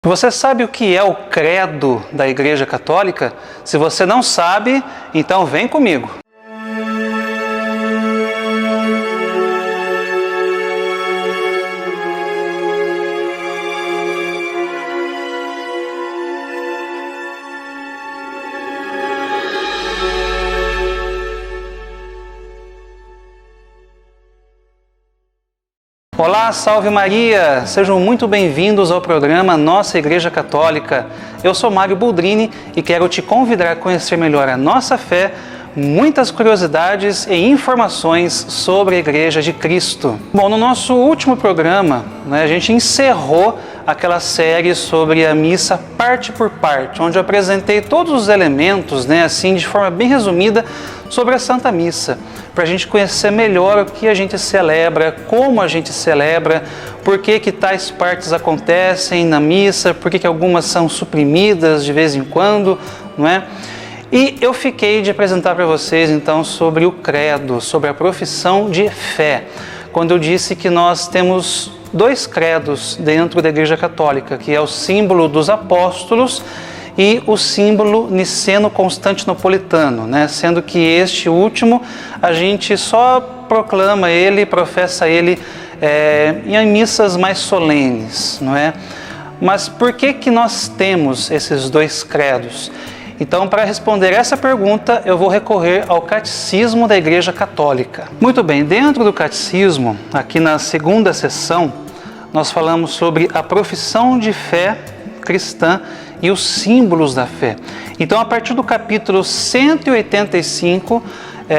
Você sabe o que é o credo da Igreja Católica? Se você não sabe, então vem comigo. Olá, salve Maria! Sejam muito bem-vindos ao programa Nossa Igreja Católica. Eu sou Mário Boldrini e quero te convidar a conhecer melhor a nossa fé, muitas curiosidades e informações sobre a Igreja de Cristo. Bom, no nosso último programa, a gente encerrou aquela série sobre a missa parte por parte, onde eu apresentei todos os elementos, assim, de forma bem resumida, sobre a Santa Missa, para a gente conhecer melhor o que a gente celebra, como a gente celebra, por que tais partes acontecem na missa, por que algumas são suprimidas de vez em quando, não é? E eu fiquei de apresentar para vocês, então, sobre o credo, sobre a profissão de fé, quando eu disse que nós temos dois credos dentro da Igreja Católica, que é o símbolo dos apóstolos e o símbolo niceno-constantinopolitano, sendo que este último a gente só proclama ele, professa ele em missas mais solenes, não é? Mas por que nós temos esses dois credos? Então, para responder essa pergunta, eu vou recorrer ao Catecismo da Igreja Católica. Muito bem, dentro do Catecismo, aqui na segunda seção, nós falamos sobre a profissão de fé cristã e os símbolos da fé. Então, a partir do capítulo 185,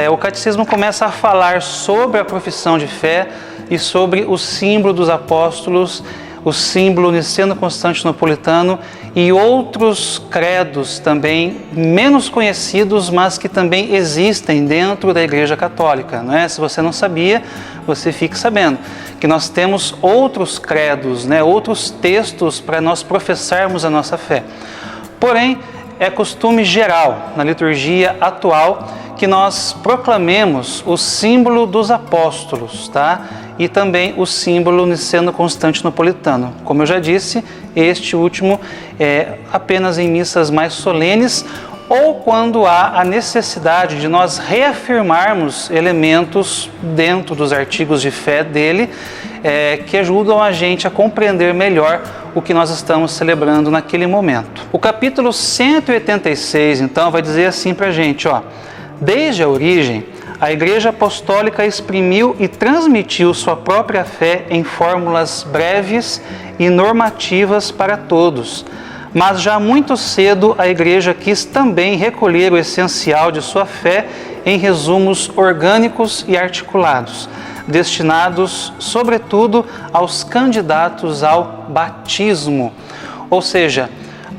o Catecismo começa a falar sobre a profissão de fé e sobre o símbolo dos apóstolos, o símbolo niceno-constantinopolitano e outros credos também menos conhecidos, mas que também existem dentro da Igreja Católica, não é? Se você não sabia, você fique sabendo que nós temos outros credos, outros textos para nós professarmos a nossa fé. Porém, é costume geral na liturgia atual que nós proclamemos o símbolo dos apóstolos, tá? E também o símbolo niceno-constantinopolitano. Como eu já disse, este último é apenas em missas mais solenes ou quando há a necessidade de nós reafirmarmos elementos dentro dos artigos de fé dele que ajudam a gente a compreender melhor o que nós estamos celebrando naquele momento. O capítulo 186, então, vai dizer assim para a gente, desde a origem, a Igreja Apostólica exprimiu e transmitiu sua própria fé em fórmulas breves e normativas para todos. Mas já muito cedo a Igreja quis também recolher o essencial de sua fé em resumos orgânicos e articulados, destinados, sobretudo, aos candidatos ao batismo. Ou seja,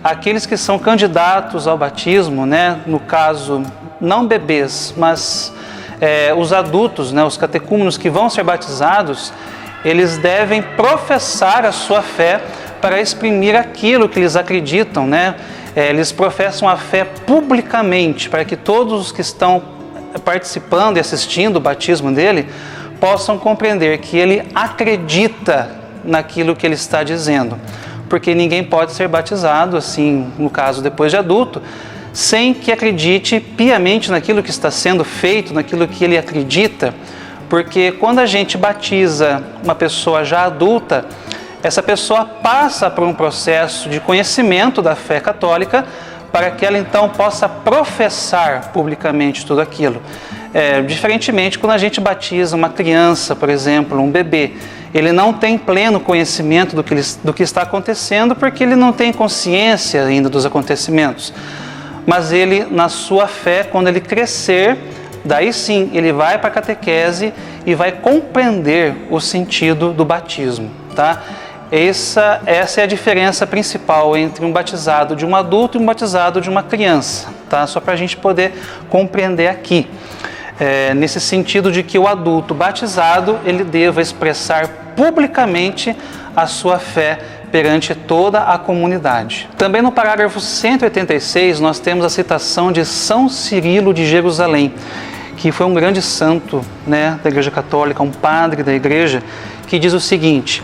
aqueles que são candidatos ao batismo, no caso, não bebês, mas os adultos, os catecúmenos que vão ser batizados, eles devem professar a sua fé para exprimir aquilo que eles acreditam, Eles professam a fé publicamente, para que todos os que estão participando e assistindo o batismo dele possam compreender que ele acredita naquilo que ele está dizendo. Porque ninguém pode ser batizado, assim, no caso depois de adulto, sem que acredite piamente naquilo que está sendo feito, naquilo que ele acredita, porque quando a gente batiza uma pessoa já adulta, essa pessoa passa por um processo de conhecimento da fé católica para que ela então possa professar publicamente tudo aquilo. Diferentemente quando a gente batiza uma criança, por exemplo, um bebê, ele não tem pleno conhecimento do que está acontecendo porque ele não tem consciência ainda dos acontecimentos. Mas ele, na sua fé, quando ele crescer, daí sim, ele vai para a catequese e vai compreender o sentido do batismo, tá? Essa é a diferença principal entre um batizado de um adulto e um batizado de uma criança, tá? Só para a gente poder compreender aqui. Nesse sentido de que o adulto batizado, ele deva expressar publicamente a sua fé perante toda a comunidade. Também no parágrafo 186, nós temos a citação de São Cirilo de Jerusalém, que foi um grande santo da Igreja Católica, um padre da Igreja, que diz o seguinte: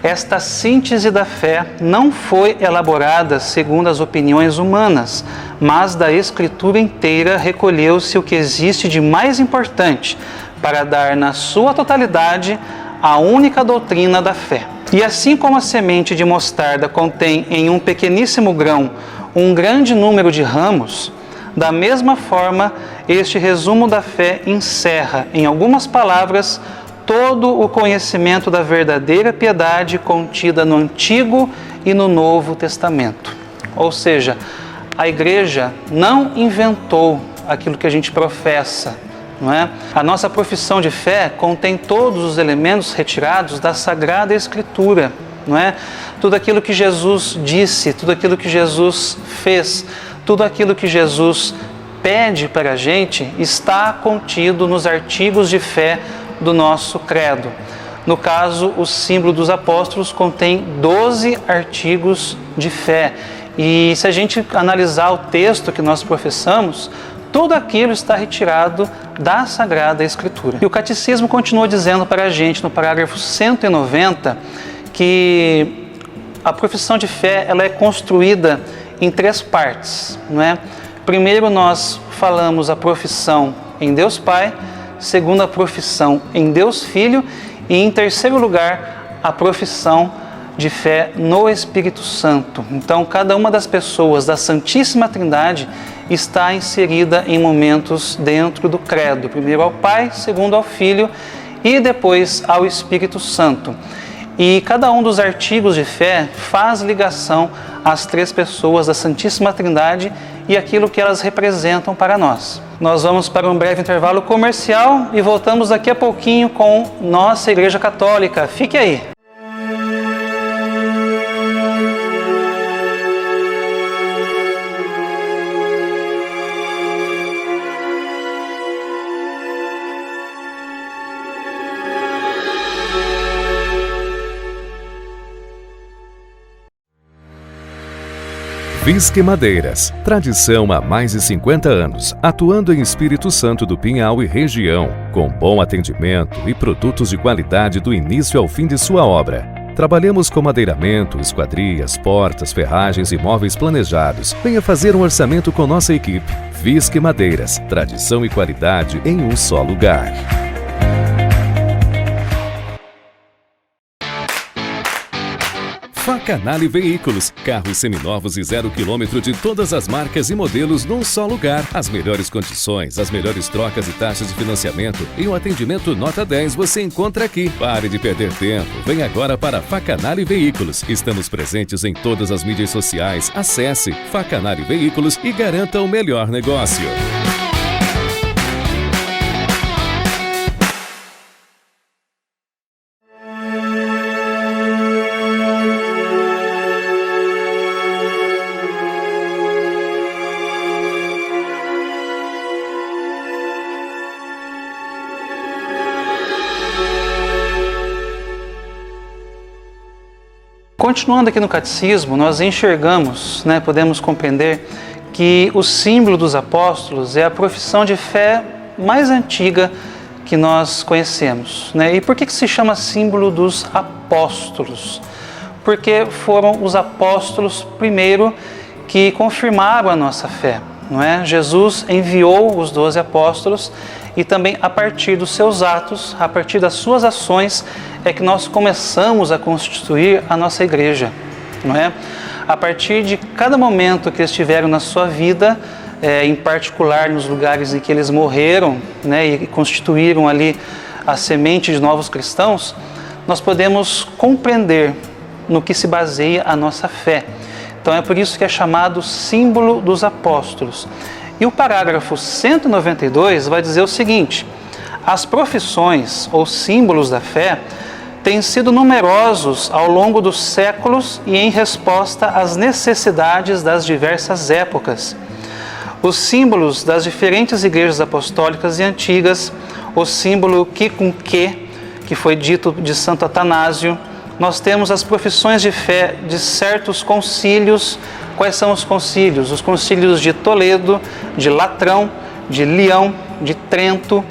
Esta síntese da fé não foi elaborada segundo as opiniões humanas, mas da Escritura inteira recolheu-se o que existe de mais importante para dar na sua totalidade a única doutrina da fé. E assim como a semente de mostarda contém em um pequeníssimo grão um grande número de ramos, da mesma forma, este resumo da fé encerra, em algumas palavras, todo o conhecimento da verdadeira piedade contida no Antigo e no Novo Testamento. Ou seja, a Igreja não inventou aquilo que a gente professa, não é? A nossa profissão de fé contém todos os elementos retirados da Sagrada Escritura, não é? Tudo aquilo que Jesus disse, tudo aquilo que Jesus fez, tudo aquilo que Jesus pede para a gente está contido nos artigos de fé do nosso credo. No caso, o símbolo dos apóstolos contém 12 artigos de fé. E se a gente analisar o texto que nós professamos, tudo aquilo está retirado da Sagrada Escritura. E o Catecismo continua dizendo para a gente, no parágrafo 190, que a profissão de fé ela é construída em 3 partes, não é? Primeiro nós falamos a profissão em Deus Pai, segundo a profissão em Deus Filho e em terceiro lugar a profissão de fé no Espírito Santo. Então cada uma das pessoas da Santíssima Trindade está inserida em momentos dentro do credo, primeiro ao Pai, segundo ao Filho e depois ao Espírito Santo. E cada um dos artigos de fé faz ligação às 3 pessoas da Santíssima Trindade e aquilo que elas representam para nós. Nós vamos para um breve intervalo comercial e voltamos daqui a pouquinho com nossa Igreja Católica. Fique aí! Visque Madeiras, tradição há mais de 50 anos, atuando em Espírito Santo do Pinhal e região, com bom atendimento e produtos de qualidade do início ao fim de sua obra. Trabalhamos com madeiramento, esquadrias, portas, ferragens e móveis planejados. Venha fazer um orçamento com nossa equipe. Visque Madeiras, tradição e qualidade em um só lugar. Facanale Veículos, carros seminovos e 0 km de todas as marcas e modelos num só lugar. As melhores condições, as melhores trocas e taxas de financiamento e um atendimento nota 10 você encontra aqui. Pare de perder tempo, vem agora para Facanale Veículos. Estamos presentes em todas as mídias sociais. Acesse Facanale Veículos e garanta o melhor negócio. Continuando aqui no Catecismo, nós enxergamos, podemos compreender que o símbolo dos apóstolos é a profissão de fé mais antiga que nós conhecemos. E por que se chama símbolo dos apóstolos? Porque foram os apóstolos primeiro que confirmaram a nossa fé. Jesus enviou os 12 apóstolos e também a partir dos seus atos, a partir das suas ações, é que nós começamos a constituir a nossa igreja, A partir de cada momento que eles tiveram na sua vida, em particular nos lugares em que eles morreram, e constituíram ali a semente de novos cristãos, nós podemos compreender no que se baseia a nossa fé. Então é por isso que é chamado símbolo dos apóstolos. E o parágrafo 192 vai dizer o seguinte: as profissões ou símbolos da fé têm sido numerosos ao longo dos séculos e em resposta às necessidades das diversas épocas. Os símbolos das diferentes igrejas apostólicas e antigas, o símbolo quiconque, que foi dito de Santo Atanásio, nós temos as profissões de fé de certos concílios. Quais são os concílios? Os concílios de Toledo, de Latrão, de Leão, de Trento,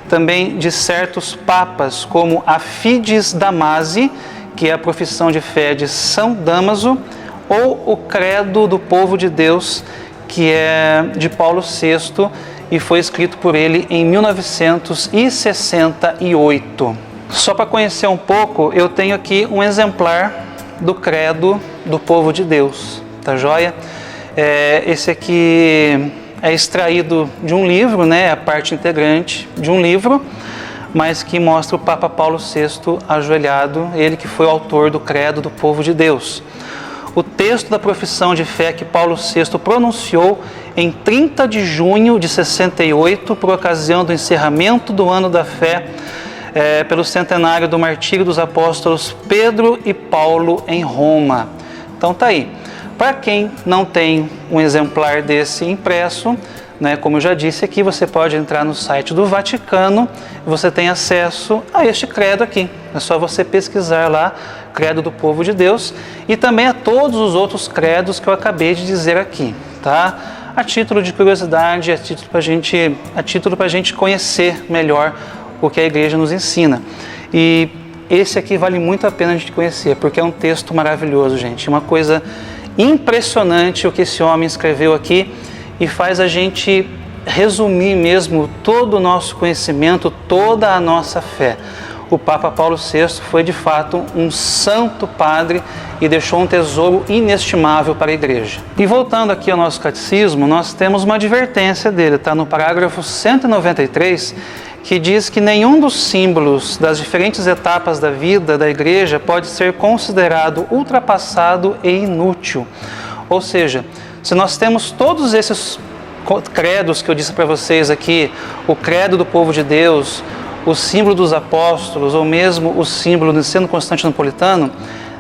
também de certos papas, como a Fides Damasi, que é a profissão de fé de São Damaso, ou o Credo do Povo de Deus, que é de Paulo VI e foi escrito por ele em 1968. Só para conhecer um pouco, eu tenho aqui um exemplar do Credo do Povo de Deus, tá joia? Esse aqui é extraído de um livro, né? A parte integrante de um livro, mas que mostra o Papa Paulo VI ajoelhado, ele que foi o autor do Credo do Povo de Deus. O texto da profissão de fé que Paulo VI pronunciou em 30 de junho de 68, por ocasião do encerramento do Ano da Fé, pelo centenário do martírio dos apóstolos Pedro e Paulo em Roma. Então tá aí. Para quem não tem um exemplar desse impresso, né, como eu já disse aqui, você pode entrar no site do Vaticano e você tem acesso a este credo aqui. É só você pesquisar lá, Credo do Povo de Deus, e também a todos os outros credos que eu acabei de dizer aqui, tá? A título de curiosidade, a título para a gente conhecer melhor o que a Igreja nos ensina. E esse aqui vale muito a pena a gente conhecer, porque é um texto maravilhoso, gente. Uma coisa impressionante o que esse homem escreveu aqui, e faz a gente resumir mesmo todo o nosso conhecimento, toda a nossa fé. O Papa Paulo VI foi de fato um santo padre e deixou um tesouro inestimável para a Igreja. E voltando aqui ao nosso catecismo, nós temos uma advertência dele, está no parágrafo 193, que diz que nenhum dos símbolos das diferentes etapas da vida da Igreja pode ser considerado ultrapassado e inútil. Ou seja, se nós temos todos esses credos que eu disse para vocês aqui, o credo do povo de Deus, o símbolo dos apóstolos, ou mesmo o símbolo do ensino constantinopolitano,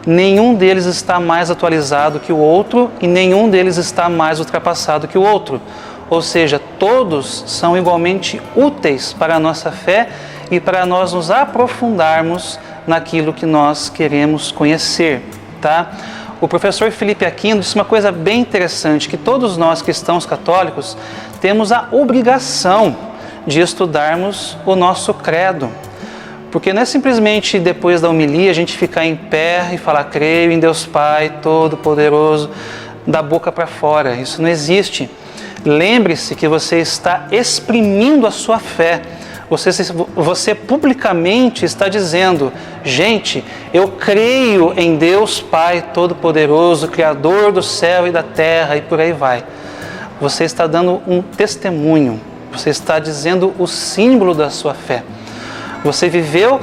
nenhum deles está mais atualizado que o outro e nenhum deles está mais ultrapassado que o outro. Ou seja, todos são igualmente úteis para a nossa fé e para nós nos aprofundarmos naquilo que nós queremos conhecer, tá? O professor Felipe Aquino disse uma coisa bem interessante, que todos nós cristãos católicos temos a obrigação de estudarmos o nosso credo. Porque não é simplesmente depois da homilia a gente ficar em pé e falar creio em Deus Pai Todo-Poderoso, da boca para fora. Isso não existe. Lembre-se que você está exprimindo a sua fé. Você publicamente está dizendo, gente, eu creio em Deus Pai Todo-Poderoso, Criador do céu e da terra, e por aí vai. Você está dando um testemunho, você está dizendo o símbolo da sua fé. Você viveu,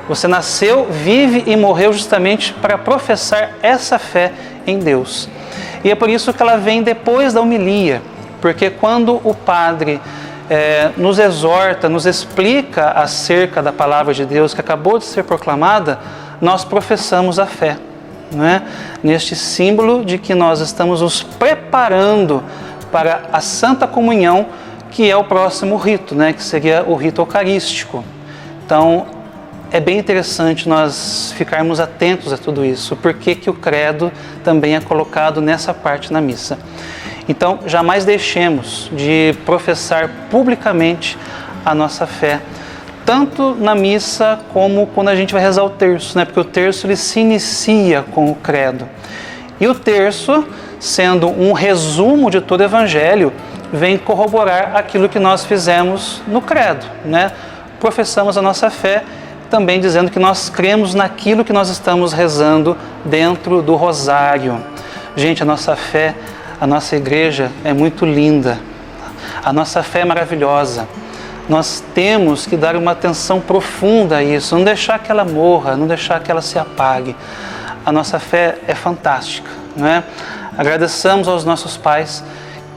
você nasceu, vive e morreu justamente para professar essa fé em Deus. E é por isso que ela vem depois da homilia, porque quando o padre nos exorta, nos explica acerca da palavra de Deus que acabou de ser proclamada, nós professamos a fé, não é? Neste símbolo de que nós estamos nos preparando para a Santa Comunhão, que é o próximo rito, né? Que seria o rito eucarístico. Então, é bem interessante nós ficarmos atentos a tudo isso, porque que o credo também é colocado nessa parte na missa. Então, jamais deixemos de professar publicamente a nossa fé, tanto na missa como quando a gente vai rezar o terço, né? Porque o terço ele se inicia com o credo. E o terço, sendo um resumo de todo o evangelho, vem corroborar aquilo que nós fizemos no credo, né? Professamos a nossa fé, também dizendo que nós cremos naquilo que nós estamos rezando dentro do rosário. Gente, a nossa fé, a nossa igreja é muito linda, a nossa fé é maravilhosa. Nós temos que dar uma atenção profunda a isso, não deixar que ela morra, não deixar que ela se apague. A nossa fé é fantástica, não é? Agradeçamos aos nossos pais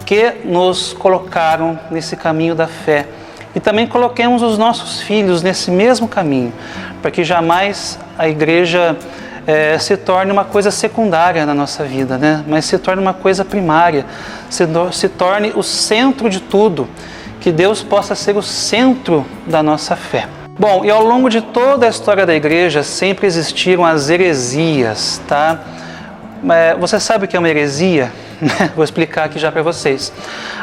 que nos colocaram nesse caminho da fé e também coloquemos os nossos filhos nesse mesmo caminho, para que jamais a igreja se torne uma coisa secundária na nossa vida, né? Mas se torne uma coisa primária, se torne o centro de tudo, que Deus possa ser o centro da nossa fé. Bom, e ao longo de toda a história da igreja sempre existiram as heresias, tá? Você sabe o que é uma heresia? Vou explicar aqui já para vocês.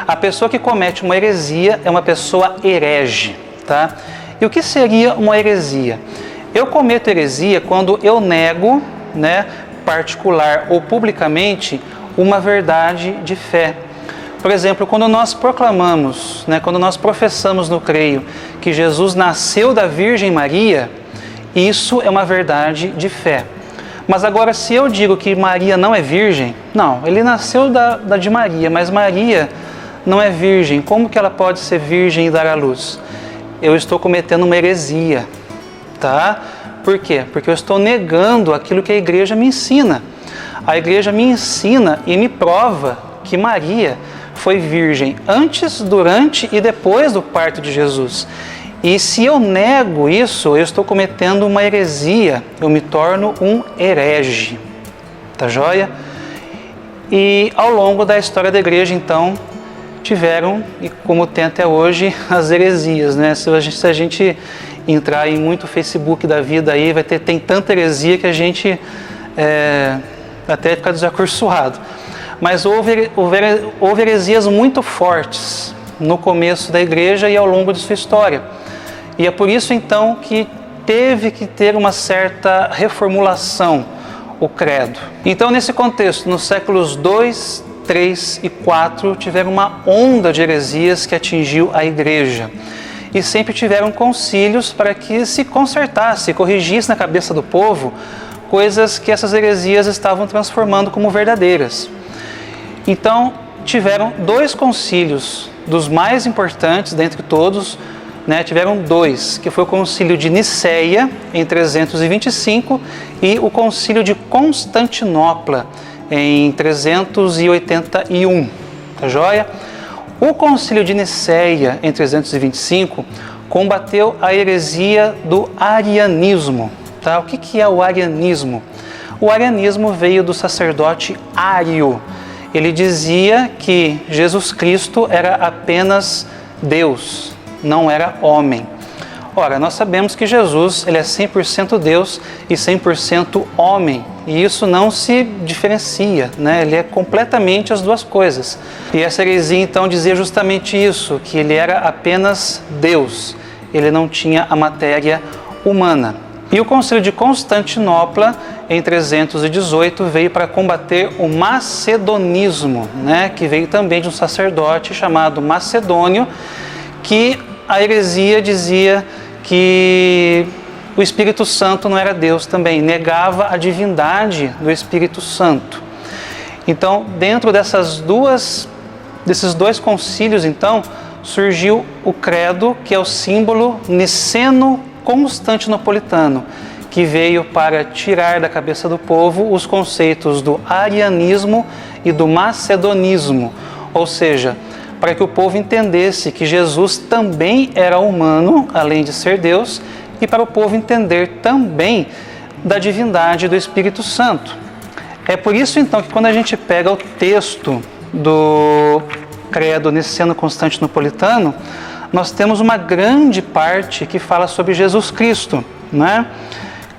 A pessoa que comete uma heresia é uma pessoa herege, tá? E o que seria uma heresia? Eu cometo heresia quando eu nego, né, particular ou publicamente, uma verdade de fé. Por exemplo, quando nós proclamamos, né, quando nós professamos no creio que Jesus nasceu da Virgem Maria, isso é uma verdade de fé. Mas agora, se eu digo que Maria não é virgem, não, ele nasceu de Maria, mas Maria não é virgem. Como que ela pode ser virgem e dar à luz? Eu estou cometendo uma heresia, tá? Por quê? Porque eu estou negando aquilo que a igreja me ensina. A igreja me ensina e me prova que Maria foi virgem antes, durante e depois do parto de Jesus. E se eu nego isso, eu estou cometendo uma heresia, eu me torno um herege, tá joia? E ao longo da história da igreja, então, tiveram, e como tem até hoje, as heresias, né? Se a gente entrar em muito Facebook da vida aí, tem tanta heresia que a gente até fica desacursoado. Mas houve heresias muito fortes no começo da igreja e ao longo de sua história. E é por isso então que teve que ter uma certa reformulação o credo. Então, nesse contexto, nos séculos 2, 3 e 4, tiveram uma onda de heresias que atingiu a igreja. E sempre tiveram concílios para que se consertasse, corrigisse na cabeça do povo coisas que essas heresias estavam transformando como verdadeiras. Então, tiveram 2 concílios, dos mais importantes dentre todos, né, tiveram 2, que foi o concílio de Niceia, em 325, e o concílio de Constantinopla, em 381, tá joia? O concílio de Niceia, em 325, combateu a heresia do arianismo, tá? O que é o arianismo? O arianismo veio do sacerdote Ário. Ele dizia que Jesus Cristo era apenas Deus, não era homem. Ora, nós sabemos que Jesus ele é 100% Deus e 100% homem, e isso não se diferencia, né? Ele é completamente as duas coisas. E essa heresia então dizia justamente isso, que ele era apenas Deus, ele não tinha a matéria humana. E o concílio de Constantinopla, em 318, veio para combater o macedonismo, né? Que veio também de um sacerdote chamado Macedônio, que a heresia dizia que o Espírito Santo não era Deus também, negava a divindade do Espírito Santo. Então, dentro desses 2 concílios, então, surgiu o credo, que é o símbolo niceno-constantinopolitano, que veio para tirar da cabeça do povo os conceitos do arianismo e do macedonismo, ou seja, para que o povo entendesse que Jesus também era humano, além de ser Deus, e para o povo entender também da divindade do Espírito Santo. É por isso, então, que quando a gente pega o texto do credo niceno-constantinopolitano, nós temos uma grande parte que fala sobre Jesus Cristo, né?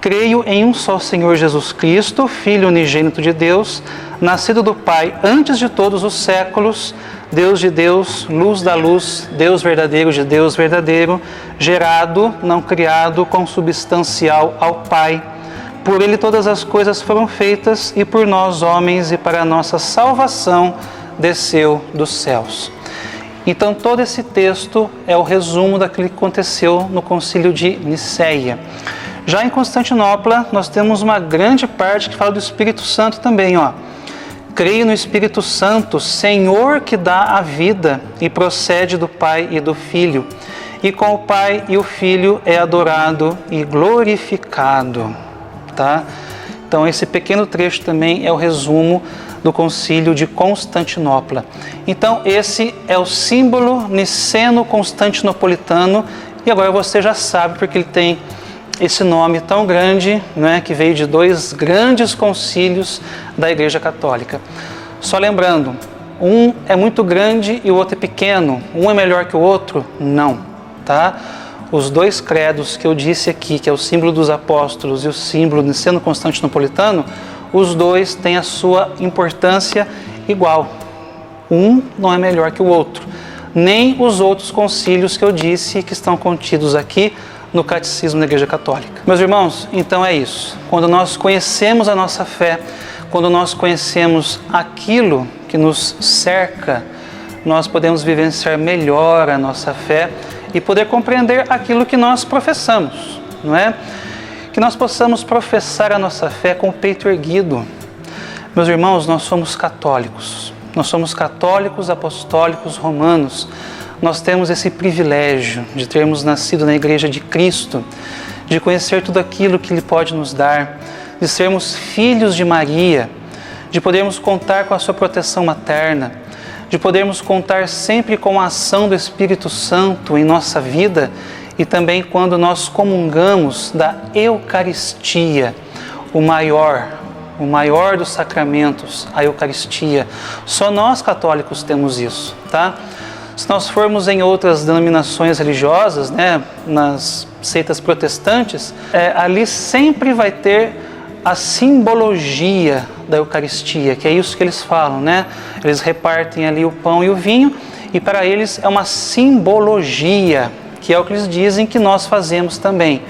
Creio em um só Senhor Jesus Cristo, Filho unigênito de Deus, nascido do Pai antes de todos os séculos, Deus de Deus, luz da luz, Deus verdadeiro de Deus verdadeiro, gerado, não criado, consubstancial ao Pai. Por Ele todas as coisas foram feitas e por nós homens e para a nossa salvação desceu dos céus. Então todo esse texto é o resumo daquilo que aconteceu no concílio de Niceia. Já em Constantinopla, nós temos uma grande parte que fala do Espírito Santo também, ó. Creio no Espírito Santo, Senhor que dá a vida e procede do Pai e do Filho, e com o Pai e o Filho é adorado e glorificado, tá? Então esse pequeno trecho também é o resumo do concílio de Constantinopla. Então esse é o símbolo niceno-constantinopolitano, e agora você já sabe porque ele tem esse nome tão grande, né, que veio de 2 grandes concílios da Igreja Católica. Só lembrando, um é muito grande e o outro é pequeno, um é melhor que o outro? Não, tá? Os 2 credos que eu disse aqui, que é o símbolo dos apóstolos e o símbolo niceno-constantinopolitano, os 2 têm a sua importância igual. Um não é melhor que o outro. Nem os outros concílios que eu disse que estão contidos aqui no Catecismo da Igreja Católica. Meus irmãos, então é isso. Quando nós conhecemos a nossa fé, quando nós conhecemos aquilo que nos cerca, nós podemos vivenciar melhor a nossa fé e poder compreender aquilo que nós professamos, não é? Que nós possamos professar a nossa fé com o peito erguido. Meus irmãos, nós somos católicos. Nós somos católicos, apostólicos, romanos. Nós temos esse privilégio de termos nascido na Igreja de Cristo, de conhecer tudo aquilo que Ele pode nos dar, de sermos filhos de Maria, de podermos contar com a sua proteção materna, de podermos contar sempre com a ação do Espírito Santo em nossa vida e também quando nós comungamos da Eucaristia, o maior dos sacramentos, a Eucaristia. Só nós católicos temos isso, tá? Se nós formos em outras denominações religiosas, né, nas seitas protestantes, ali sempre vai ter a simbologia da Eucaristia, que é isso que eles falam, né? Eles repartem ali o pão e o vinho e para eles é uma simbologia, que é o que eles dizem que nós fazemos também.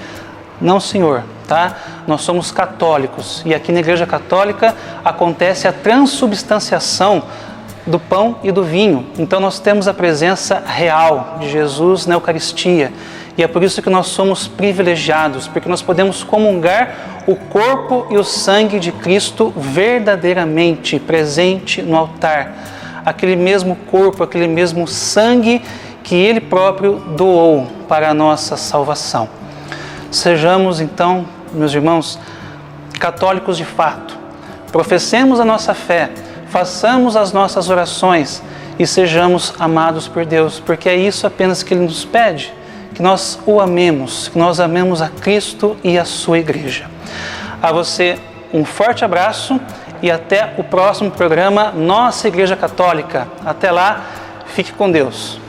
Não, senhor, tá? Nós somos católicos e aqui na Igreja Católica acontece a transubstanciação do pão e do vinho. Então nós temos a presença real de Jesus na Eucaristia. E é por isso que nós somos privilegiados, porque nós podemos comungar o corpo e o sangue de Cristo verdadeiramente presente no altar. Aquele mesmo corpo, aquele mesmo sangue que Ele próprio doou para a nossa salvação. Sejamos então, meus irmãos, católicos de fato. Professemos a nossa fé, façamos as nossas orações e sejamos amados por Deus, porque é isso apenas que Ele nos pede, que nós o amemos, que nós amemos a Cristo e a sua Igreja. A você um forte abraço e até o próximo programa Nossa Igreja Católica. Até lá, fique com Deus.